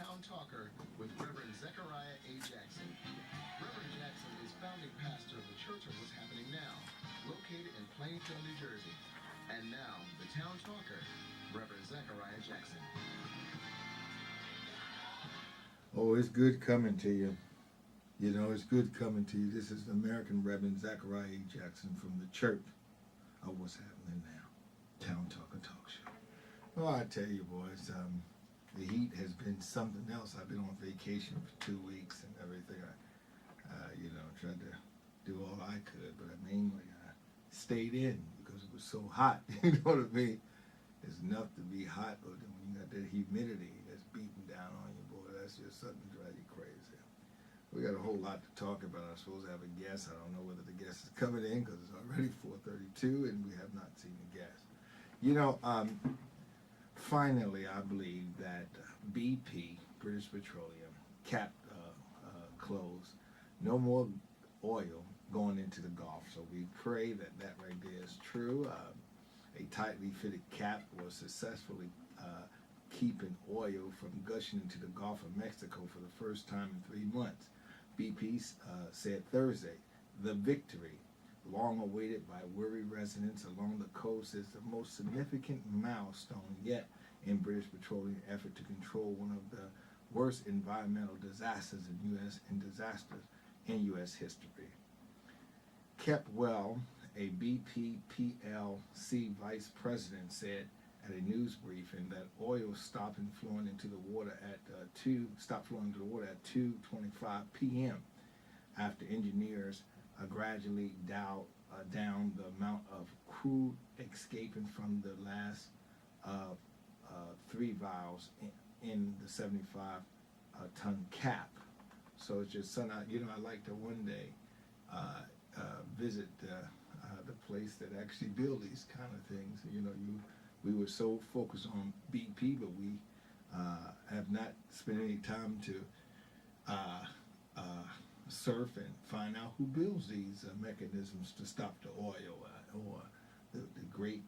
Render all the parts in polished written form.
Town Talker with Reverend Zechariah A. Jackson. Reverend Jackson is founding pastor of the Church of What's Happening Now, located in Plainfield, New Jersey. And now, the Town Talker, Reverend Zechariah Jackson. Oh, it's good coming to you. You know, it's good coming to you. This is the American Reverend Zechariah A. Jackson from the Church of What's Happening Now, Town Talker Talk Show. Oh, I tell you, boys, the heat has been something else. I've been on vacation for 2 weeks and everything. I tried to do all I could, but I mainly stayed in because it was so hot. You know what I mean? It's enough to be hot, but then when you got that humidity that's beating down on you, boy, that's just something to drive you crazy. We got a whole lot to talk about. I'm supposed to have a guest. I don't know whether the guest is coming in because it's already 4:32 and we have not seen the guest. You know, finally, I believe that BP, British Petroleum, capped closed. No more oil going into the Gulf. So we pray that that right there is true. A tightly fitted cap was successfully keeping oil from gushing into the Gulf of Mexico for the first time in 3 months. BP said Thursday, the victory, long awaited by weary residents along the coast, is the most significant milestone yet in British Petroleum effort to control one of the worst environmental disasters in U.S. history. Kepwell, a BP PLC vice president, said at a news briefing that oil stopped flowing into the water at 2:25 p.m. after engineers gradually dialed down the amount of crude escaping from the last 3 valves in the 75-ton cap. So it's just something. I'd like to one day visit the place that actually build these kind of things. We were so focused on BP, but we have not spent any time to surf and find out who builds these mechanisms to stop the oil or the great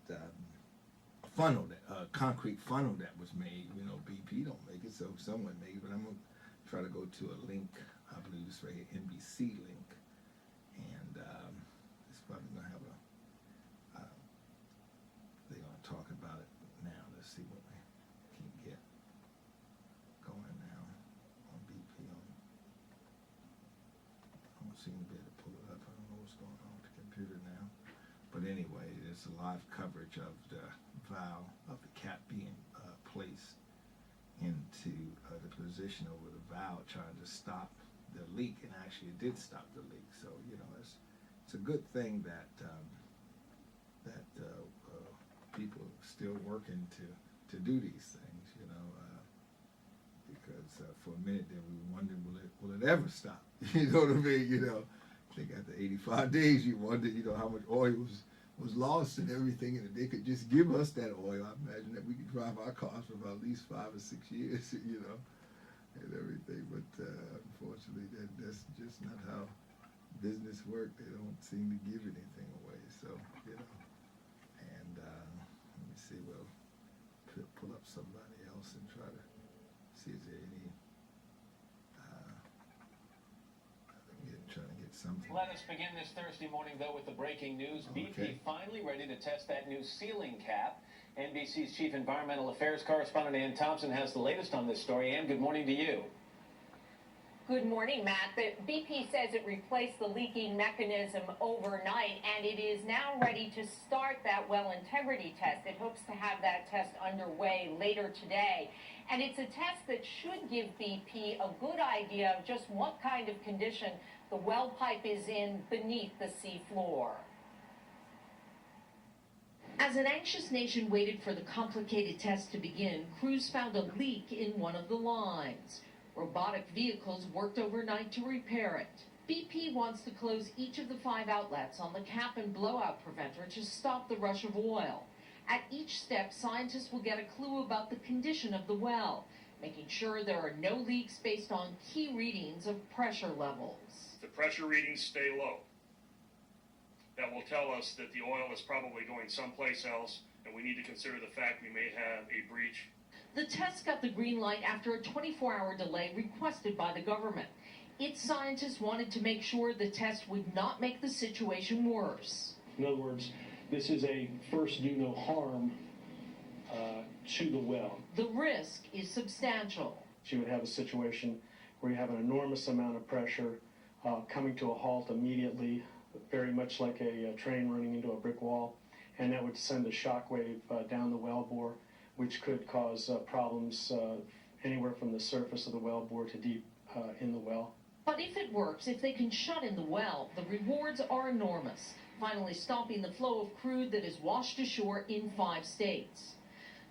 funnel, concrete funnel that was made. BP don't make it, so someone made it. But I'm going to try to go to a link. I believe it's right here, NBC link. And it's probably going to have they're going to talk about it now. Let's see what we can get going now on BP. I don't seem to be able to pull it up. I don't know what's going on with the computer now. But anyway, there's a live coverage of the valve of the cap being placed into the position over the valve trying to stop the leak, and actually it did stop the leak. So it's a good thing that people are still working to do these things, because for a minute there we wondered, will it ever stop? You know what I mean? I think after 85 days you wondered, how much oil was lost and everything, and if they could just give us that oil, I imagine that we could drive our cars for about at least 5 or 6 years, and everything. But unfortunately, that's just not how business work. They don't seem to give anything away. So, and let me see. We'll pull up somebody else and try to see if there any. Trying to get something. Let us begin this Thursday morning, though, with the breaking news. Okay. BP finally ready to test that new ceiling cap. NBC's chief environmental affairs correspondent Ann Thompson has the latest on this story. Ann, good morning to you. Good morning, Matt. The BP says it replaced the leaking mechanism overnight, and it is now ready to start that well integrity test. It hopes to have that test underway later today. And it's a test that should give BP a good idea of just what kind of condition the well pipe is in beneath the sea floor. As an anxious nation waited for the complicated test to begin, crews found a leak in one of the lines. Robotic vehicles worked overnight to repair it. BP wants to close each of the 5 outlets on the cap and blowout preventer to stop the rush of oil. At each step, scientists will get a clue about the condition of the well, making sure there are no leaks based on key readings of pressure levels. The pressure readings stay low. That will tell us that the oil is probably going someplace else, and we need to consider the fact we may have a breach. The test got the green light after a 24-hour delay requested by the government. Its scientists wanted to make sure the test would not make the situation worse. In other words, this is a first do no harm to the well. The risk is substantial. You would have a situation where you have an enormous amount of pressure coming to a halt immediately, very much like a train running into a brick wall, and that would send a shock wave down the well bore, which could cause problems anywhere from the surface of the well bore to deep in the well. But if it works, if they can shut in the well, the rewards are enormous, finally stopping the flow of crude that is washed ashore in 5 states.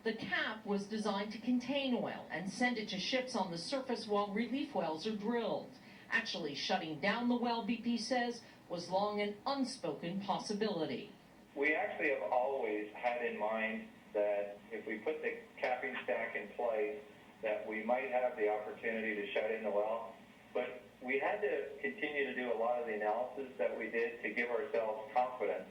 The cap was designed to contain oil and send it to ships on the surface while relief wells are drilled. Actually shutting down the well, BP says, was long an unspoken possibility. We actually have always had in mind that if we put the capping stack in place, that we might have the opportunity to shut in the well. But we had to continue to do a lot of the analysis that we did to give ourselves confidence.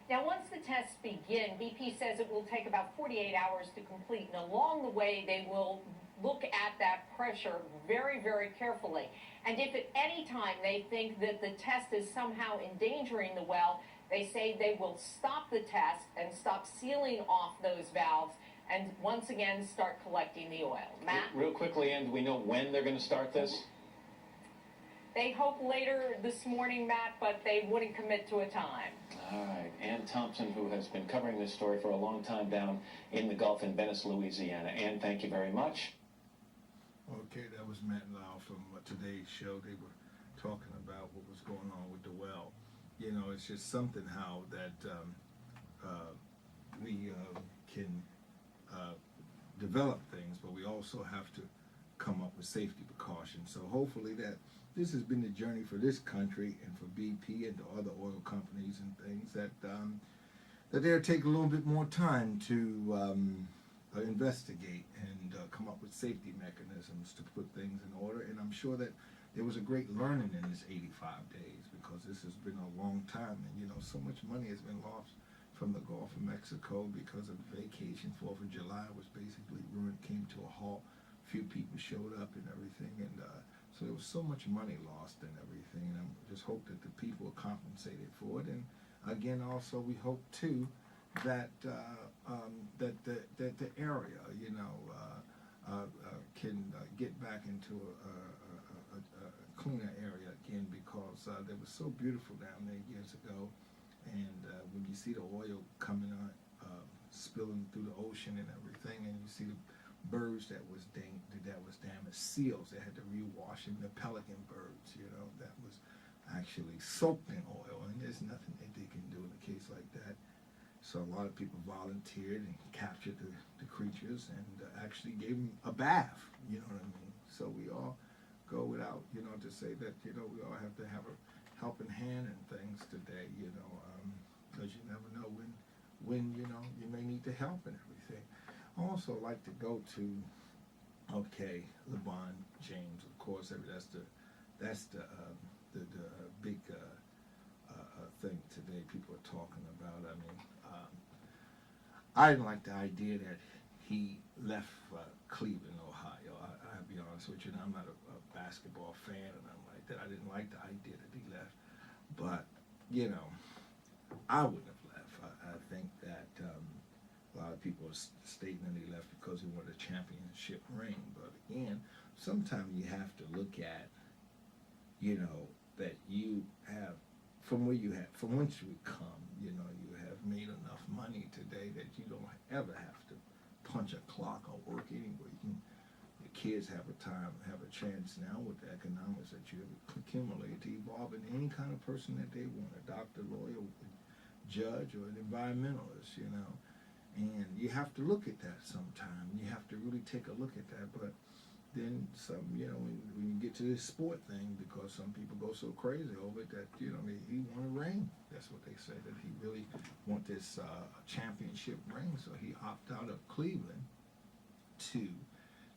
Now, once the tests begin, BP says it will take about 48 hours to complete. And along the way, they will look at that pressure very, very carefully. And if at any time they think that the test is somehow endangering the well, they say they will stop the test and stop sealing off those valves and once again start collecting the oil. Matt? Real quickly, Ann, do we know when they're going to start this? They hope later this morning, Matt, but they wouldn't commit to a time. All right. Ann Thompson, who has been covering this story for a long time down in the Gulf in Venice, Louisiana. Ann, thank you very much. Okay, that was Matt and Lau from today's show. They were talking about what was going on with the well. You know, it's just something how that we can develop things, but we also have to come up with safety precautions. So hopefully that this has been the journey for this country and for BP and the other oil companies and things that that they'll take a little bit more time to investigate and come up with safety mechanisms to put things in order. And I'm sure that there was a great learning in this 85 days, because this has been a long time, and you know, so much money has been lost from the Gulf of Mexico because of vacation. 4th of July was basically ruined, came to a halt. Few people showed up and everything, and so there was so much money lost and everything. And I just hope that the people are compensated for it. And again, also we hope too that that the area, you know, can get back into a cleaner area again, because they were so beautiful down there years ago. And when you see the oil coming on, spilling through the ocean and everything, and you see the birds that was damaged, seals that had to rewash, and the pelican birds, you know, that was actually soaked in oil, and there's nothing that they can do in a case like that. So a lot of people volunteered and captured the creatures and actually gave them a bath, you know what I mean? So we all go without, you know, to say that, you know, we all have to have a helping hand and things today, you know, because you never know when you know you may need the help and everything. I also like to go to, okay, LeBron James, of course. That's the big thing today people are talking about. I mean, I didn't like the idea that he left Cleveland, Ohio. I'll be honest with you, and I'm not a basketball fan, and I'm like that. I didn't like the idea that he left, but you know, I wouldn't have left. I think that a lot of people are stating that he left because he wanted a championship ring. But again, sometimes you have to look at, you know, that you have from whence you come. You know, you have made enough money today that you don't ever have to punch a clock or work anywhere. The kids have a chance now with the economics that you have accumulated to evolve into any kind of person that they want, a doctor, lawyer, judge, or an environmentalist, you know. And you have to look at that sometime. You have to really take a look at that. But then some, you know, when you get to this sport thing, because some people go so crazy over it that, you know, he won a ring. That's what they say, that he really want this championship ring. So he opted out of Cleveland to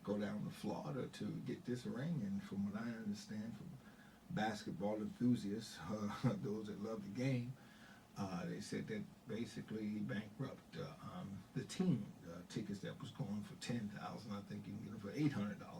go down to Florida to get this ring. And from what I understand from basketball enthusiasts, those that love the game, they said that basically bankrupt the team. Tickets that was going for $10,000, I think you can get them for $800.